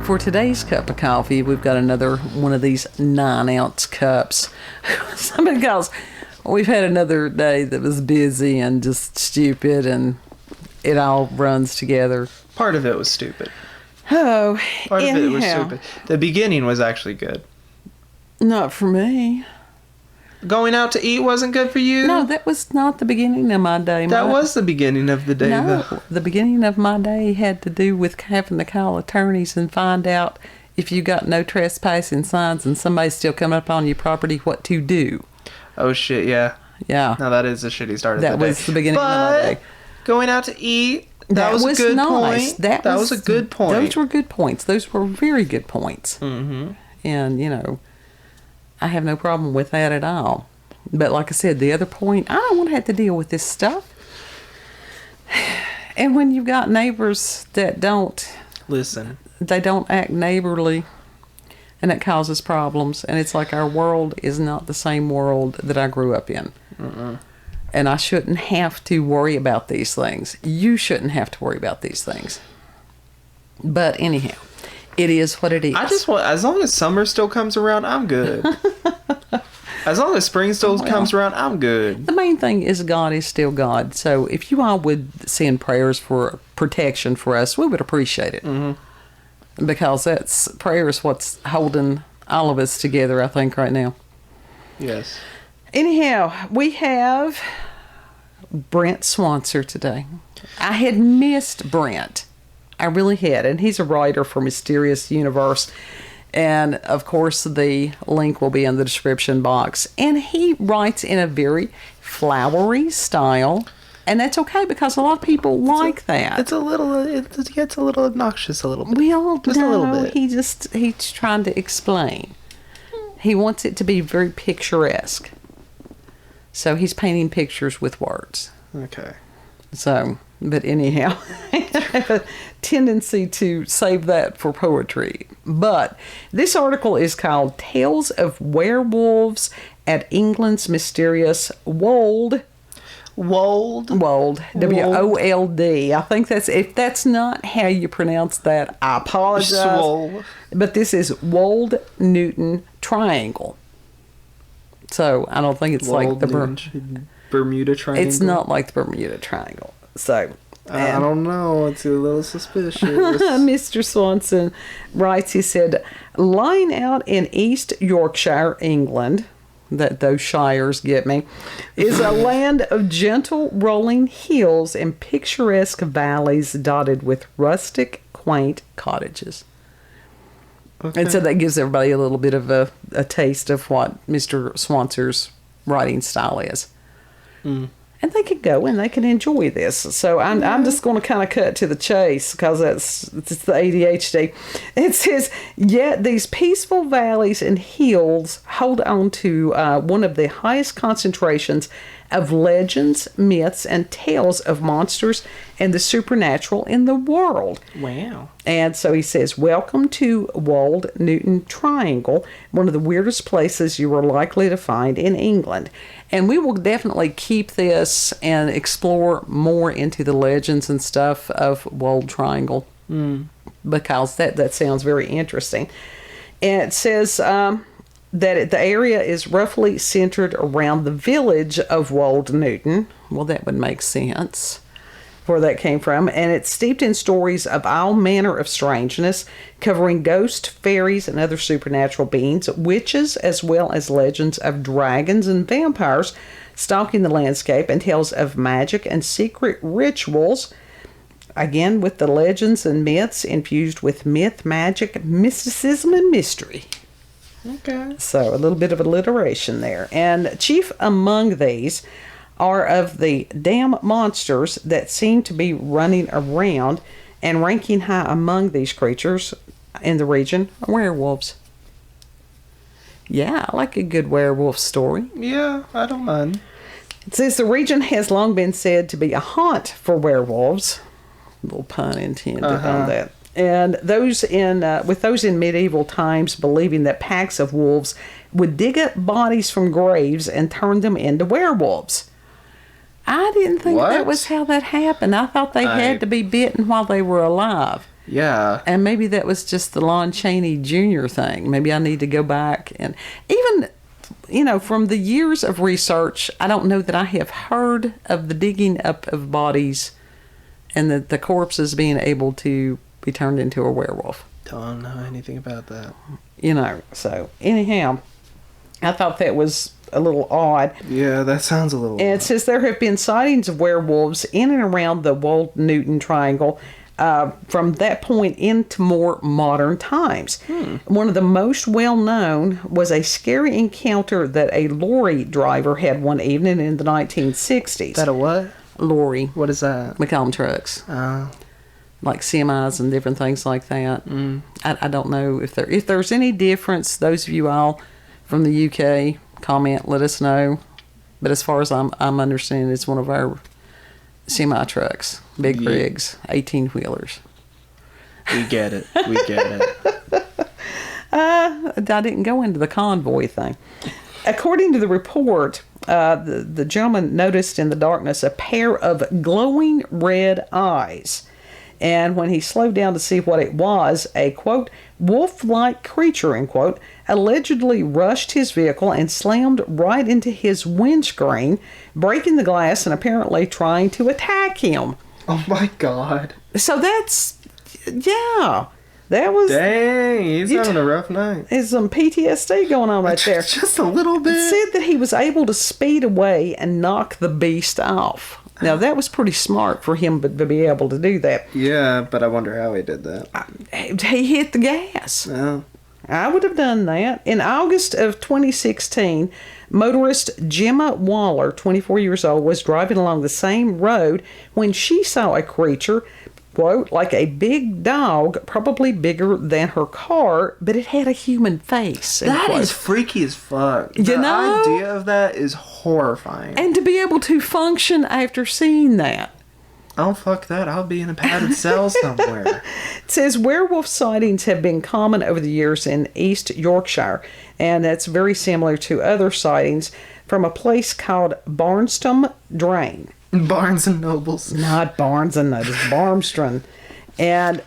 For today's cup of coffee, we've got another one of these 9-ounce cups. Because we've had another day that was busy and just stupid, and it all runs together. Part of it was stupid. Oh, Part of it was stupid. The beginning was actually good. Not for me. Going out to eat wasn't good for you? No, that was not the beginning of my day. That was the beginning of the day, though. The beginning of my day had to do with having to call attorneys and find out if you got no trespassing signs and somebody's still coming up on your property, what to do. Oh, shit, yeah. Yeah. No, that is a shitty start of the day. That was the beginning of my day. Going out to eat, that was a good point. That was a good point. Those were good points. Those were very good points. Mm-hmm. And, you know, I have no problem with that at all. But like I said, the other point, I don't want to have to deal with this stuff. And when you've got neighbors that don't... Listen. They don't act neighborly, and it causes problems. And it's like our world is not the same world that I grew up in. Mm-mm. And I shouldn't have to worry about these things. You shouldn't have to worry about these things. But anyhow, it is what it is. I just want, as long as summer still comes around, I'm good. As long as spring still comes around, I'm good. The main thing is God is still God. So if you all would send prayers for protection for us, we would appreciate it. Mm-hmm. Because prayer is what's holding all of us together, I think, right now. Yes. Anyhow, we have Brent Swancer today. I had missed Brent. I really had. And he's a writer for Mysterious Universe. And, of course, the link will be in the description box. And he writes in a very flowery style. And that's okay because a lot of people like that. It gets a little obnoxious a little bit. We all just know. A little bit. He's trying to explain. He wants it to be very picturesque. So he's painting pictures with words. Okay. So, but anyhow, I have a tendency to save that for poetry. But this article is called Tales of Werewolves at England's Mysterious Wold. Wold. W-O-L-D. I think if that's not how you pronounce that, I apologize. Swole. But this is Wold Newton Triangle. So I don't think it's like the Bermuda Triangle. It's not like the Bermuda Triangle. So I don't know. It's a little suspicious. Mr. Swanson writes, he said, lying out in East Yorkshire, England, that those shires get me, is a land of gentle rolling hills and picturesque valleys dotted with rustic, quaint cottages. Okay. And so that gives everybody a little bit of a taste of what Mr. Swancer's writing style is. Mm. And they can go and they can enjoy this. So I'm just going to kind of cut to the chase because it's the ADHD. It says, yet these peaceful valleys and hills hold on to one of the highest concentrations of legends, myths, and tales of monsters and the supernatural in the world. Wow. And so he says, welcome to Wold Newton Triangle, one of the weirdest places you are likely to find in England. And we will definitely keep this and explore more into the legends and stuff of Wold Triangle because that sounds very interesting. And it says that the area is roughly centered around the village of Wold Newton. Well, that would make sense where that came from. And it's steeped in stories of all manner of strangeness, covering ghosts, fairies, and other supernatural beings, witches, as well as legends of dragons and vampires stalking the landscape, and tales of magic and secret rituals. Again, with the legends and myths infused with myth, magic, mysticism, and mystery. Okay. So a little bit of alliteration there. And chief among these are of the damn monsters that seem to be running around, and ranking high among these creatures in the region are werewolves. Yeah, I like a good werewolf story. Yeah, I don't mind. It says the region has long been said to be a haunt for werewolves. A little pun intended on that. And those with those in medieval times believing that packs of wolves would dig up bodies from graves and turn them into werewolves. I didn't think that was how that happened. I thought they had to be bitten while they were alive. Yeah. And maybe that was just the Lon Chaney Jr. thing. Maybe I need to go back. And even, from the years of research, I don't know that I have heard of the digging up of bodies and the corpses being able to be turned into a werewolf. Don't know anything about that. So anyhow, I thought that was a little odd. Yeah, that sounds a little And odd. it says there have been sightings of werewolves in and around the Wold Newton Triangle from that point into more modern times. One of the most well-known was a scary encounter that a lorry driver had one evening in the 1960s. Is that a what? Lorry. What is that? We call them trucks. Like semis and different things like that. I don't know if there's any difference. Those of you all from the UK, comment, let us know. But as far as I'm understanding, it's one of our semi trucks, big rigs, 18-wheelers. We get it. I didn't go into the convoy thing. According to the report, the gentleman noticed in the darkness a pair of glowing red eyes. And when he slowed down to see what it was, a, quote, wolf-like creature, end quote, allegedly rushed his vehicle and slammed right into his windscreen, breaking the glass and apparently trying to attack him. Oh, my God. So that's, yeah, that was... Dang, he's having a rough night. There's some PTSD going on right there. Just a little bit. It said that he was able to speed away and knock the beast off. Now, that was pretty smart for him to be able to do that. Yeah, but I wonder how he did that. He hit the gas. Oh. I would have done that. In August of 2016, motorist Gemma Waller, 24 years old, was driving along the same road when she saw a creature, quote, like a big dog, probably bigger than her car, but it had a human face. That is freaky as fuck. The idea of that is horrifying. And to be able to function after seeing that. Oh, fuck that. I'll be in a padded cell somewhere. It says werewolf sightings have been common over the years in East Yorkshire, and that's very similar to other sightings from a place called Barnston Drain. Barnes and Nobles. Not Barnes and Nobles, Barmstron. And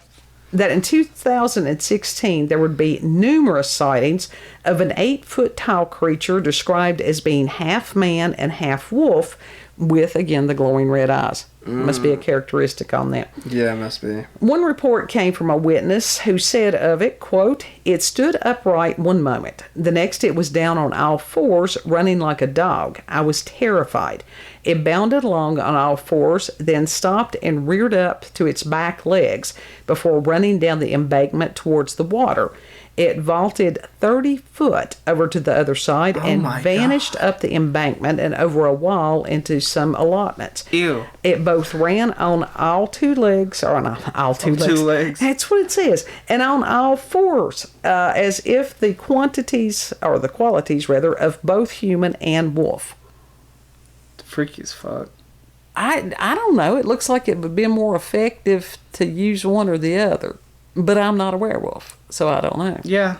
that in 2016 there would be numerous sightings of an 8-foot tall creature described as being half man and half wolf with, again, the glowing red eyes. Must be a characteristic on that. Yeah, it must be. One report came from a witness who said of it, quote, it stood upright one moment. The next it was down on all fours, running like a dog. I was terrified. It bounded along on all fours, then stopped and reared up to its back legs before running down the embankment towards the water. It vaulted 30 foot over to the other side and vanished up the embankment and over a wall into some allotments. Ew. It both ran on all two legs, or on all two legs. 2 legs. That's what it says. And on all fours, as if the qualities, of both human and wolf. Freaky as fuck. I don't know. It looks like it would be more effective to use one or the other. But I'm not a werewolf, so I don't know. Yeah.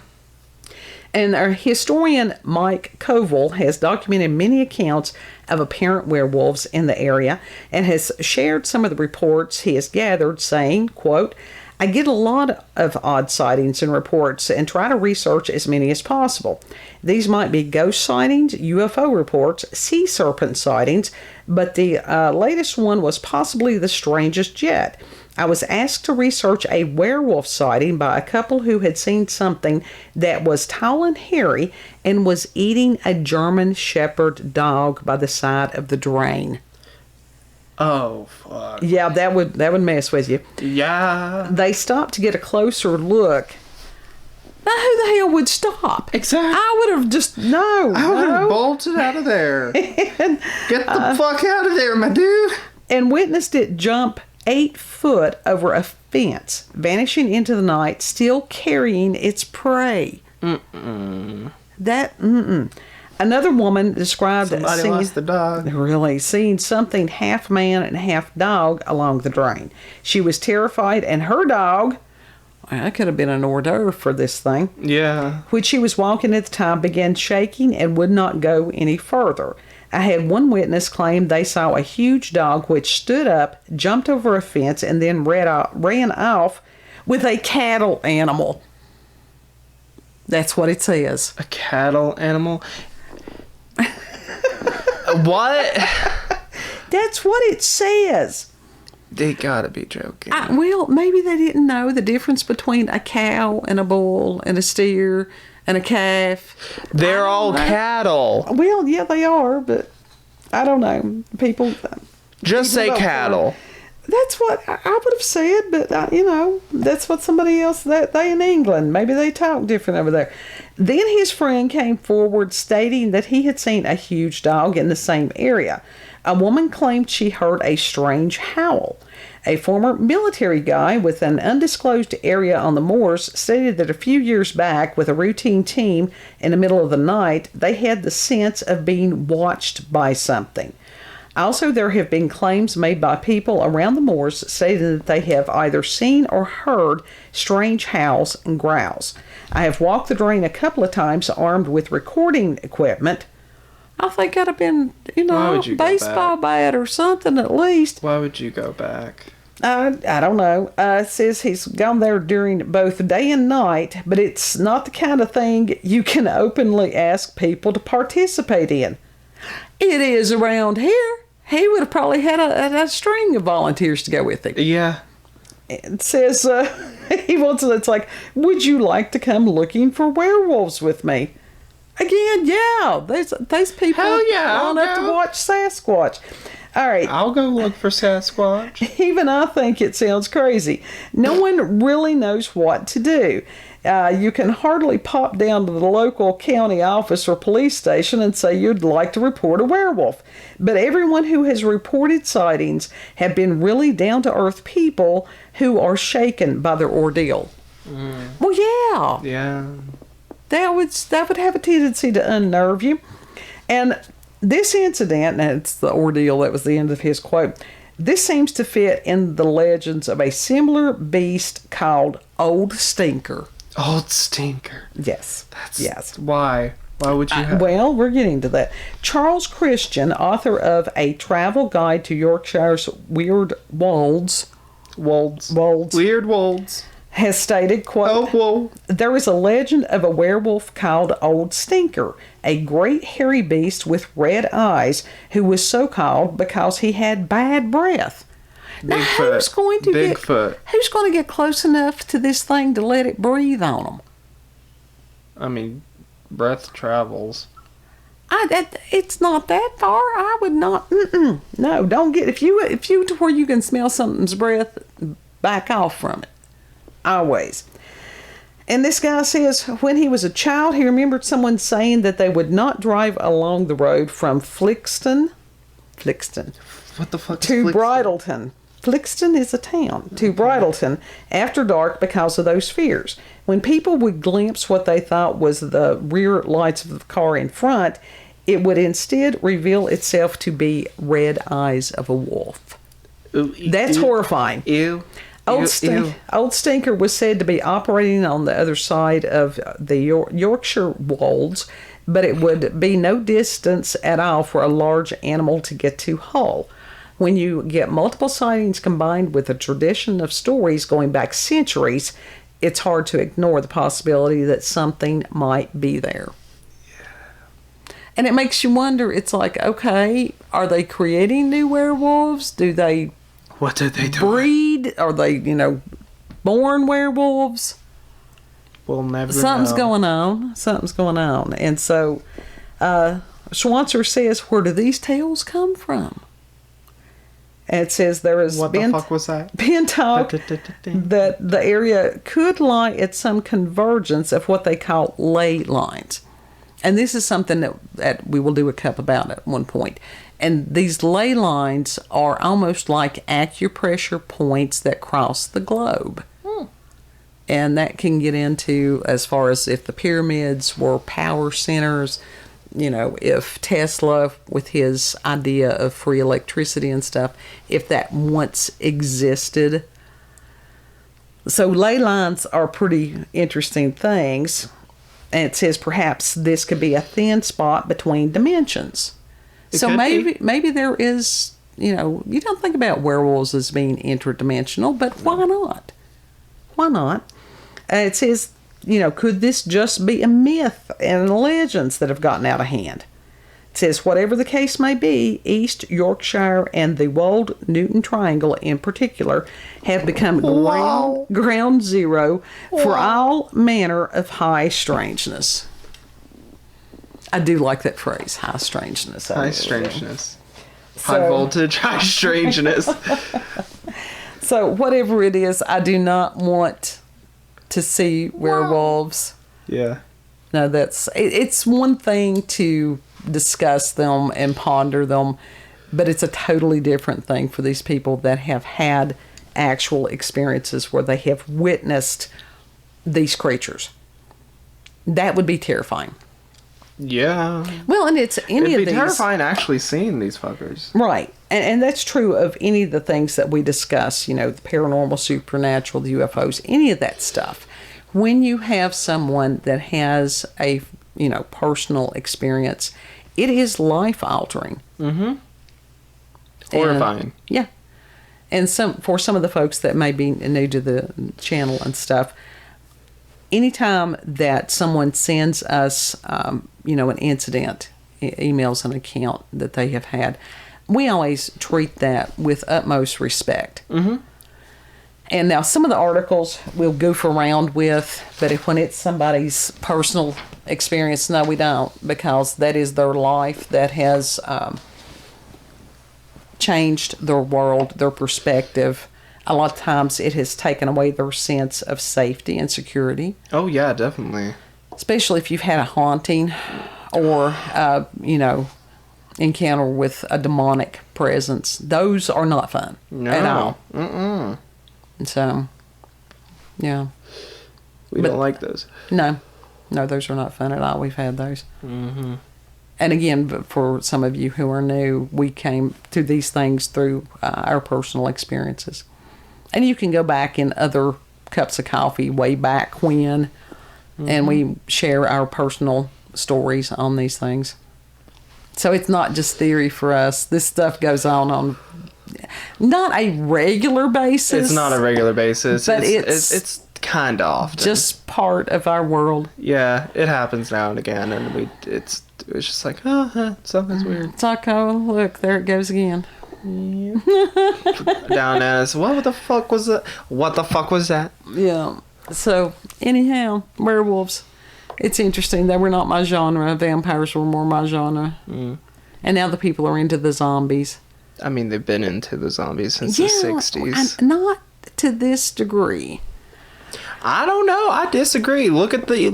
And our historian Mike Koval has documented many accounts of apparent werewolves in the area and has shared some of the reports he has gathered, saying, quote, I get a lot of odd sightings and reports and try to research as many as possible. These might be ghost sightings, UFO reports, sea serpent sightings, but the latest one was possibly the strangest yet. I was asked to research a werewolf sighting by a couple who had seen something that was tall and hairy and was eating a German Shepherd dog by the side of the drain. Oh, fuck. Yeah, that would mess with you. Yeah. They stopped to get a closer look. Now, who the hell would stop? Exactly. I would have just, I would have bolted out of there. Get the fuck out of there, my dude. And witnessed it jump 8 foot over a fence, vanishing into the night, still carrying its prey. Another woman described Somebody lost the dog. Really, seeing something half man and half dog along the drain. She was terrified, and her dog, that could have been an hors d'oeuvre for this thing, Yeah. which she was walking at the time, began shaking and would not go any further. I had one witness claim they saw a huge dog which stood up, jumped over a fence, and then ran off with a cattle animal. That's what it says. A cattle animal? What? That's what it says. They gotta be joking. Well, maybe they didn't know the difference between a cow and a bull and a steer and a calf. They're all cattle. Well, yeah, they are, but I don't know. People Just say don't cattle. That's what I would have said, but that's what somebody else, they in England, maybe they talk different over there. Then his friend came forward stating that he had seen a huge dog in the same area. A woman claimed she heard a strange howl. A former military guy with an undisclosed area on the moors stated that a few years back, with a routine team in the middle of the night, they had the sense of being watched by something. Also, there have been claims made by people around the moors stating that they have either seen or heard strange howls and growls. I have walked the drain a couple of times armed with recording equipment. I think I'd have been, baseball bat or something at least. Why would you go back? I don't know. It says he's gone there during both day and night, but it's not the kind of thing you can openly ask people to participate in. It is around here. He would have probably had a string of volunteers to go with him. Yeah. It says it's like, would you like to come looking for werewolves with me? Again, yeah. Those people line up to watch Sasquatch. All right. I'll go look for Sasquatch. Even I think it sounds crazy. No one really knows what to do. You can hardly pop down to the local county office or police station and say you'd like to report a werewolf. But everyone who has reported sightings have been really down-to-earth people who are shaken by their ordeal. Well, yeah. Yeah. That would have a tendency to unnerve you. And this incident, and it's the ordeal, that was the end of his quote, this seems to fit in the legends of a similar beast called Old Stinker. Old Stinker. Yes. Yes. Why? Why would you have... Well, we're getting to that. Charles Christian, author of A Travel Guide to Yorkshire's Weird Wolds. Weird Wolds. Has stated, quote, there is a legend of a werewolf called Old Stinker, a great hairy beast with red eyes, who was so called because he had bad breath. Now, who's going to get close enough to this thing to let it breathe on them? I mean, breath travels. It's not that far. I would not. No, don't get if you to where you can smell something's breath, back off from it. Always. And this guy says when he was a child, he remembered someone saying that they would not drive along the road from Flixton. What the fuck? To Bridleton. Flixton is a town. To Bridleton after dark because of those fears. When people would glimpse what they thought was the rear lights of the car in front, it would instead reveal itself to be red eyes of a wolf. That's horrifying. Ew. Old Stinker was said to be operating on the other side of the Yorkshire Wolds, but it would be no distance at all for a large animal to get to Hull. When you get multiple sightings combined with a tradition of stories going back centuries, it's hard to ignore the possibility that something might be there. Yeah. And it makes you wonder, it's like, okay, are they creating new werewolves? What did they do? Breed? Are they, born werewolves? We'll never Something's know. Something's going on. And so, Swancer says, where do these tales come from? And it says there has been talk that the area could lie at some convergence of what they call ley lines. And this is something that we will do a cup about at one point. And these ley lines are almost like acupressure points that cross the globe. And that can get into as far as if the pyramids were power centers, if Tesla, with his idea of free electricity and stuff, if that once existed. So ley lines are pretty interesting things. And it says perhaps this could be a thin spot between dimensions. So maybe there is, you don't think about werewolves as being interdimensional, but why not? why not? It says, could this just be a myth and legends that have gotten out of hand? It says, whatever the case may be, East Yorkshire and the Wold Newton Triangle in particular have become ground zero for all manner of high strangeness. I do like that phrase, high strangeness. High strangeness. High voltage, high strangeness. So whatever it is, I do not want to see werewolves. Yeah. No, it's one thing to discuss them and ponder them, but it's a totally different thing for these people that have had actual experiences where they have witnessed these creatures. That would be terrifying. Yeah. Well, and it's any of these. It'd be terrifying actually seeing these fuckers. Right. And that's true of any of the things that we discuss, the paranormal, supernatural, the UFOs, any of that stuff. When you have someone that has a, personal experience, it is life-altering. Mm-hmm. Horrifying. Yeah. And for some of the folks that may be new to the channel and stuff, anytime that someone sends us, an incident, emails an account that they have had, we always treat that with utmost respect. Mm-hmm. And now some of the articles we'll goof around with, but when it's somebody's personal experience, no, we don't, because that is their life that has changed their world, their perspective. A lot of times it has taken away their sense of safety and security. Oh, yeah, definitely. Especially if you've had a haunting or, encounter with a demonic presence. Those are not fun at all. Mm-mm. So, yeah. We don't like those. No, those are not fun at all. We've had those. Mm-hmm. And again, for some of you who are new, we came to these things through our personal experiences. And you can go back in other cups of coffee way back when, and we share our personal stories on these things. So it's not just theory for us. This stuff goes on not a regular basis. It's not a regular basis. But it's kind of often. Just part of our world. Yeah, it happens now and again, and it's just like, something's weird. It's like, oh, look, there it goes again. Down as, what the fuck was that? What the fuck was that? Yeah. So, anyhow, werewolves. It's interesting. They were not my genre. Vampires were more my genre. Mm. And now the people are into the zombies. I mean, they've been into the zombies since the 60s. Not to this degree. I don't know. I disagree. Look at the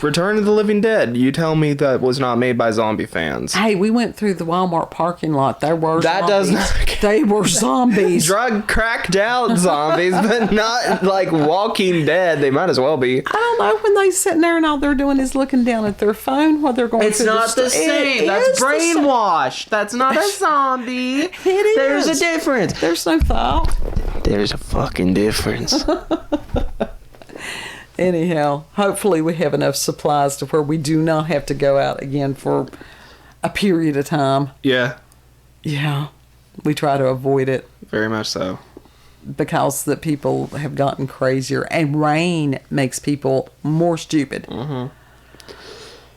Return of the Living Dead. You tell me that was not made by zombie fans. Hey, we went through the Walmart parking lot. There were that zombies. Does not. They were zombies. Drug cracked out zombies, but not like Walking Dead. They might as well be. I don't know, when they sitting there and all they're doing is looking down at their phone while they're going. It's not the same. That's brainwash. That's not a zombie. It is. There's a difference. There's no thought. There's a fucking difference. Anyhow, hopefully we have enough supplies to where we do not have to go out again for a period of time. Yeah. Yeah. We try to avoid it. Very much so. Because the people have gotten crazier, and rain makes people more stupid. Mm-hmm.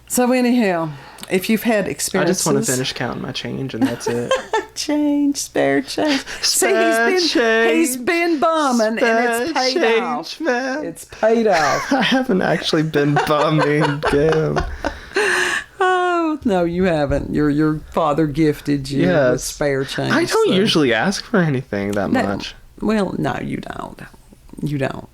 So anyhow, if you've had experiences... I just want to finish counting my change, and that's it. Spare change. He's been bumming, and it's paid off. Man. It's paid off. I haven't actually been bumming, Kim. Oh, no, you haven't. Your father gifted you with spare change. I don't usually ask for anything that much. Well, no, you don't. You don't.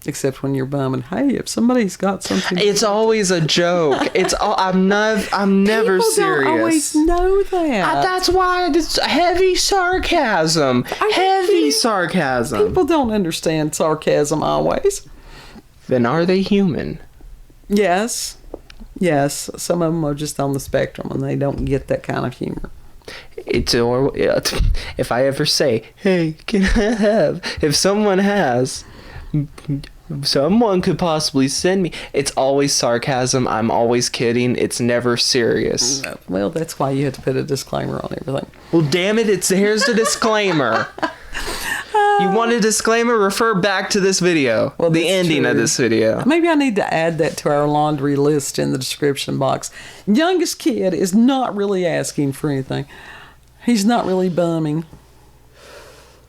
Except when you're bumming. Hey, if somebody's got something... It's always a joke. I'm never People serious. Don't always know that. That's why it's heavy sarcasm. Sarcasm. People don't understand sarcasm always. Then are they human? Yes. Yes. Some of them are just on the spectrum and they don't get that kind of humor. If I ever say, hey, can I have... If someone has... Someone could possibly send me. It's always sarcasm. I'm always kidding. It's never serious. Well, that's why you have to put a disclaimer on everything. Well, damn it! Here's the disclaimer. You want a disclaimer? Refer back to this video. Well, the that's ending true. of this video. Maybe I need to add that to our laundry list in the description box. Youngest kid is not really asking for anything. He's not really bumming.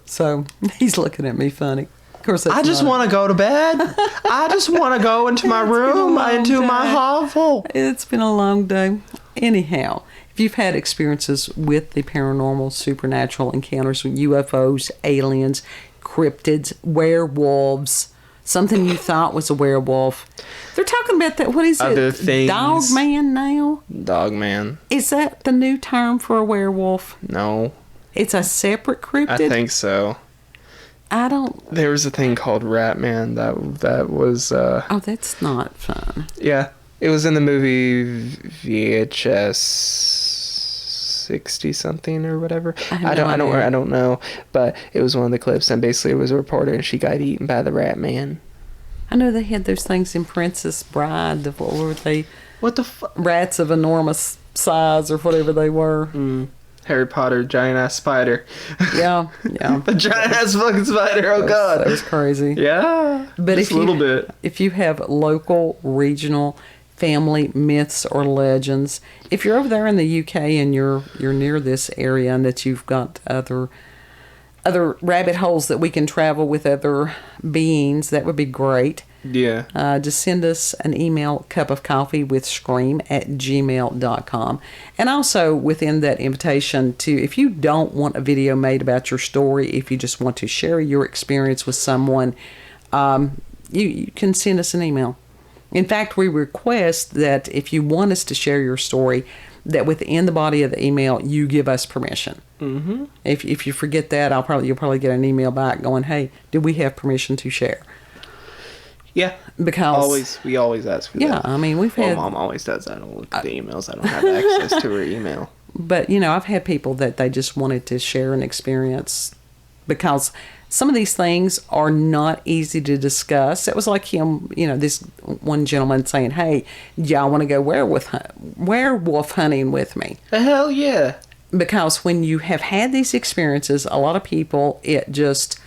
So he's looking at me funny. Of course, I just want to go to bed. I just want to go into my room, into my hovel. It's been a long day. Anyhow, if you've had experiences with the paranormal, supernatural encounters with UFOs, aliens, cryptids, werewolves, something you thought was a werewolf. They're talking about that. What is Other it? things. Dog man now? Dog man. Is that the new term for a werewolf? No. It's a separate cryptid? I think so. I don't... There was a thing called Rat Man that was... Oh, that's not fun. Yeah. It was in the movie VHS 60 something or whatever. I don't know, but it was one of the clips, and basically it was a reporter and she got eaten by the Rat Man. I know they had those things in Princess Bride. What were they? What the fuck? Rats of enormous size or whatever they were. Harry Potter, giant ass spider. Yeah. The giant ass fucking spider. Oh god, that was crazy. Yeah, but just a little bit. If you have local, regional, family myths or legends, if you're over there in the UK and you're near this area and that you've got other rabbit holes that we can travel with other beings, that would be great. Yeah. Just send us an email, cupofcoffeewithscream@gmail.com. And also within that invitation to, if you don't want a video made about your story, if you just want to share your experience with someone, you can send us an email. In fact, we request that if you want us to share your story, that within the body of the email, you give us permission. Mm-hmm. If you forget that, you'll probably get an email back going, "Hey, did we have permission to share?" Yeah, because we always ask for that. Yeah, I mean, we've had... Mom always does. I don't look at the emails. I don't have access to her email. But, I've had people that they just wanted to share an experience because some of these things are not easy to discuss. It was like him, this one gentleman saying, "Hey, y'all want to go werewolf hunting with me?" The hell yeah. Because when you have had these experiences, a lot of people, it just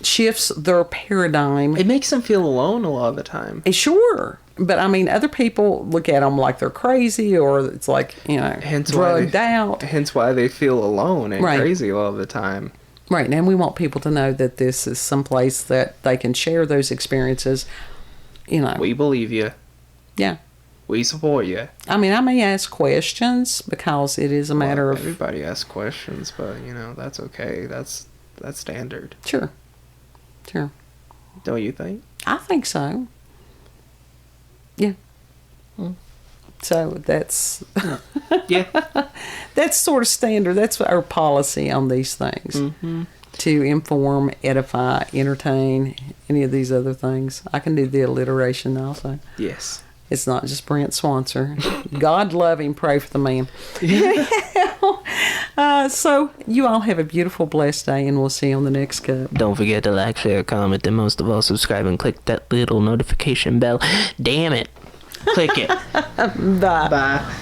shifts their paradigm. It makes them feel alone a lot of the time. Sure. But, other people look at them like they're crazy, or it's like, drugged out. Hence why they feel alone and Right. crazy a lot of the time. Right. And we want people to know that this is someplace that they can share those experiences, We believe you. Yeah. We support you. I may ask questions because it is a matter of... Everybody asks questions, but, that's okay. That's standard. Sure. Don't you think? I think so. Yeah. So that's... Yeah. That's sort of standard. That's our policy on these things. Mm-hmm. To inform, edify, entertain, any of these other things. I can do the alliteration also. Yes. It's not just Brent Swancer. God love him. Pray for the man. So you all have a beautiful, blessed day, and we'll see you on the next cup. Don't forget to like, share, comment, and most of all, subscribe and click that little notification bell. Damn it. Click it. Bye. Bye.